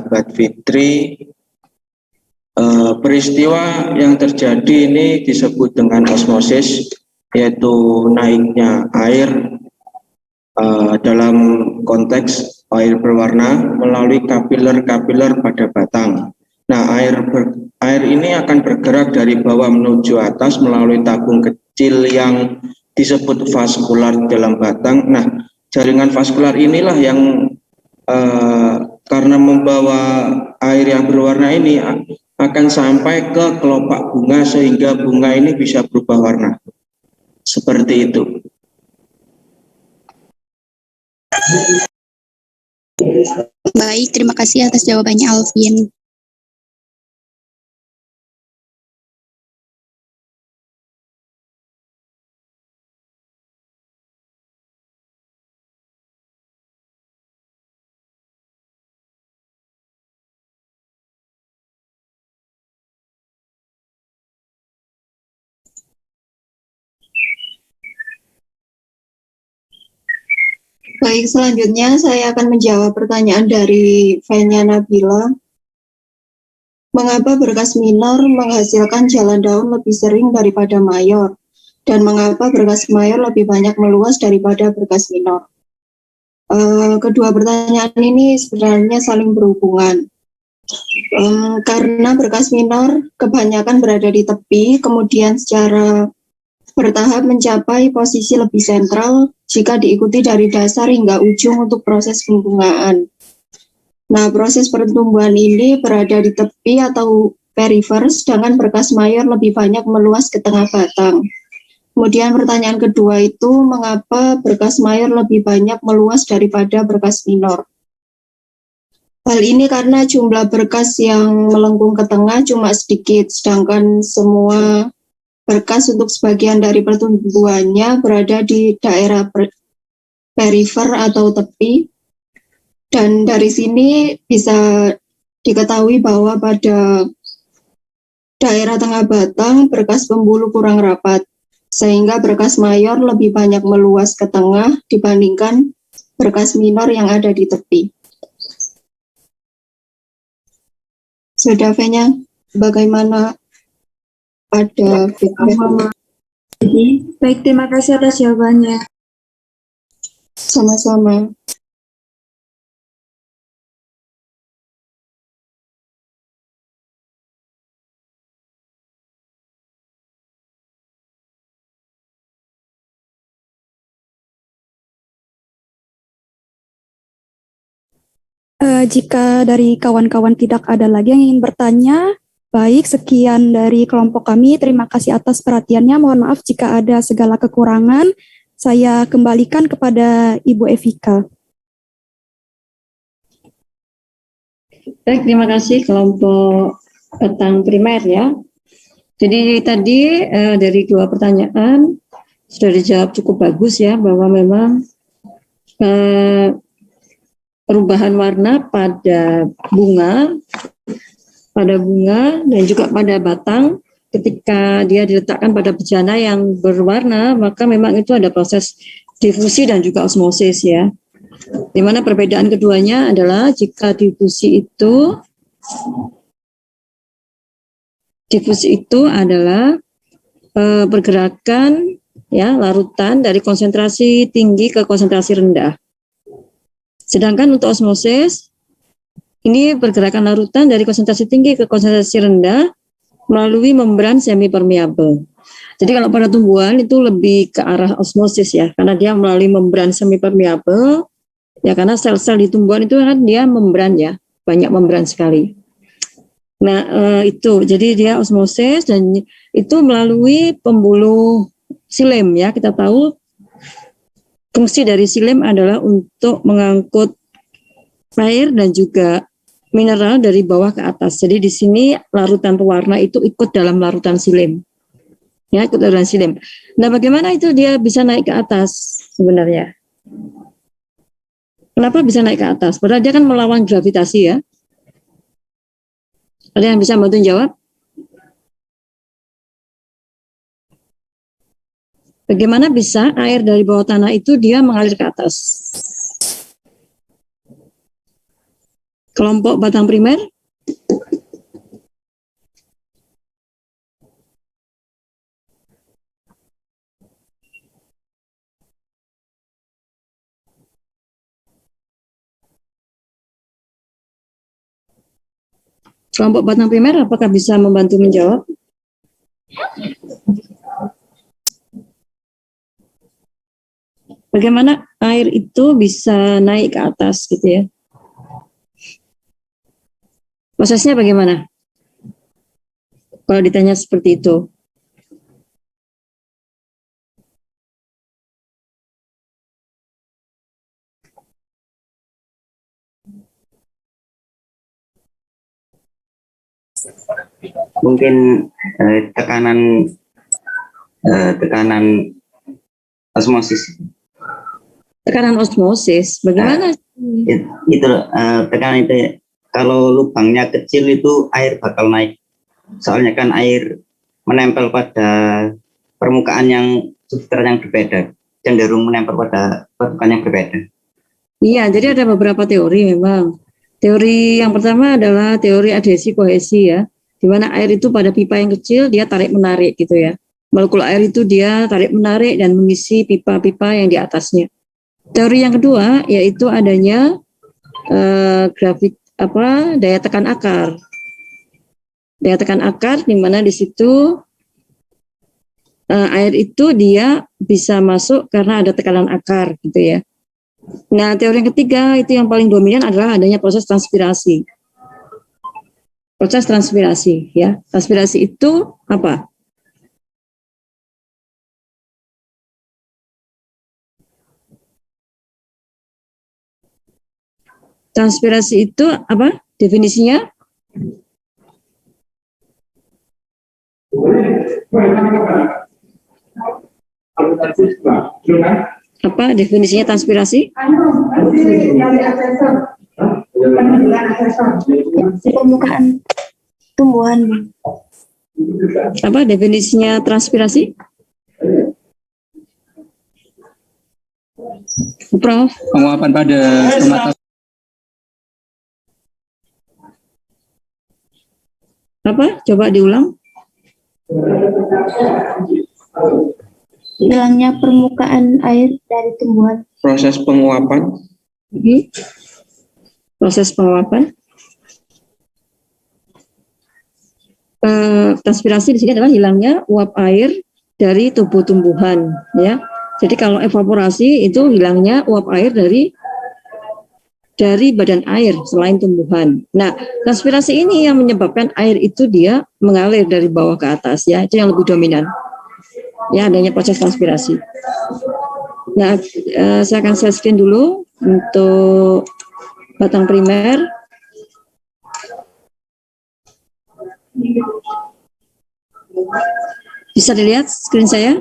sahabat Fitri, peristiwa yang terjadi ini disebut dengan osmosis, yaitu naiknya air dalam konteks air berwarna melalui kapiler-kapiler pada batang. Nah, air ini akan bergerak dari bawah menuju atas melalui tabung kecil yang disebut vaskular dalam batang. Nah, jaringan vaskular inilah yang karena membawa air yang berwarna ini akan sampai ke kelopak bunga sehingga bunga ini bisa berubah warna. Seperti itu. Baik, terima kasih atas jawabannya Alvin. Baik, selanjutnya saya akan menjawab pertanyaan dari Venya Nabila. Mengapa berkas minor menghasilkan jalan daun lebih sering daripada mayor? Dan mengapa berkas mayor lebih banyak meluas daripada berkas minor? Kedua pertanyaan ini sebenarnya saling berhubungan. Karena berkas minor kebanyakan berada di tepi, kemudian secara bertahap mencapai posisi lebih sentral jika diikuti dari dasar hingga ujung untuk proses pembungaan. Nah, proses pertumbuhan ini berada di tepi atau perifer, sedangkan berkas mayor lebih banyak meluas ke tengah batang. Kemudian pertanyaan kedua itu, mengapa berkas mayor lebih banyak meluas daripada berkas minor? Hal ini karena jumlah berkas yang melengkung ke tengah cuma sedikit, sedangkan semua berkas untuk sebagian dari pertumbuhannya berada di daerah perifer atau tepi. Dan dari sini bisa diketahui bahwa pada daerah tengah batang berkas pembuluh kurang rapat, sehingga berkas mayor lebih banyak meluas ke tengah dibandingkan berkas minor yang ada di tepi. Sudah, Venya, bagaimana ada feedback? Baik, terima kasih atas jawabannya. Sama-sama. Jika dari kawan-kawan tidak ada lagi yang ingin bertanya, baik, sekian dari kelompok kami. Terima kasih atas perhatiannya. Mohon maaf jika ada segala kekurangan. Saya kembalikan kepada Ibu Evika. Baik, terima kasih kelompok petang primer ya. Jadi tadi dari dua pertanyaan sudah dijawab cukup bagus ya, bahwa memang perubahan warna pada bunga dan juga pada batang ketika dia diletakkan pada bejana yang berwarna, maka memang itu ada proses difusi dan juga osmosis ya. Di mana perbedaan keduanya adalah jika difusi itu adalah pergerakan ya larutan dari konsentrasi tinggi ke konsentrasi rendah. Sedangkan untuk osmosis, ini pergerakan larutan dari konsentrasi tinggi ke konsentrasi rendah melalui membran semi permeabel. Jadi kalau pada tumbuhan itu lebih ke arah osmosis ya, karena dia melalui membran semi permeabel, ya karena sel-sel di tumbuhan itu kan dia membran ya, banyak membran sekali. Nah itu, jadi dia osmosis dan itu melalui pembuluh xilem ya, kita tahu fungsi dari xilem adalah untuk mengangkut air dan juga mineral dari bawah ke atas. Jadi di sini larutan pewarna itu ikut dalam larutan xilem. Ya, ikut larutan xilem. Nah, bagaimana itu dia bisa naik ke atas sebenarnya? Kenapa bisa naik ke atas? Padahal dia kan melawan gravitasi ya. Ada yang bisa bantu jawab? Bagaimana bisa air dari bawah tanah itu dia mengalir ke atas? Kelompok batang primer. Kelompok batang primer, apakah bisa membantu menjawab? Bagaimana air itu bisa naik ke atas gitu ya? Prosesnya bagaimana? Kalau ditanya seperti itu. Mungkin tekanan osmosis. Tekanan osmosis, bagaimana? Itu tekanan itu kalau lubangnya kecil itu air bakal naik. Soalnya kan air menempel pada permukaan yang substrat yang berbeda, cenderung menempel pada permukaan yang berbeda. Iya, jadi ada beberapa teori memang. Teori yang pertama adalah teori adhesi kohesi ya, di mana air itu pada pipa yang kecil dia tarik menarik gitu ya. Molekul air itu dia tarik menarik dan mengisi pipa-pipa yang di atasnya. Teori yang kedua yaitu adanya daya tekan akar. Daya tekan akar di mana di situ air itu dia bisa masuk karena ada tekanan akar gitu ya. Nah, teori yang ketiga itu yang paling dominan adalah adanya proses transpirasi. Proses transpirasi ya. Transpirasi itu apa? Transpirasi itu apa? Definisinya? Apa definisinya transpirasi? Permukaan tumbuhan. Apa definisinya transpirasi? Prof. Penguapan pada stomata. Apa? Coba diulang. Hilangnya permukaan air dari tumbuhan. Proses penguapan. Proses penguapan. Transpirasi di sini adalah hilangnya uap air dari tubuh tumbuhan, ya. Jadi kalau evaporasi itu hilangnya uap air dari badan air selain tumbuhan. Nah, transpirasi ini yang menyebabkan air itu dia mengalir dari bawah ke atas, ya. Itu yang lebih dominan. Ya, adanya proses transpirasi. Nah, saya akan share screen dulu untuk batang primer. Bisa dilihat screen saya?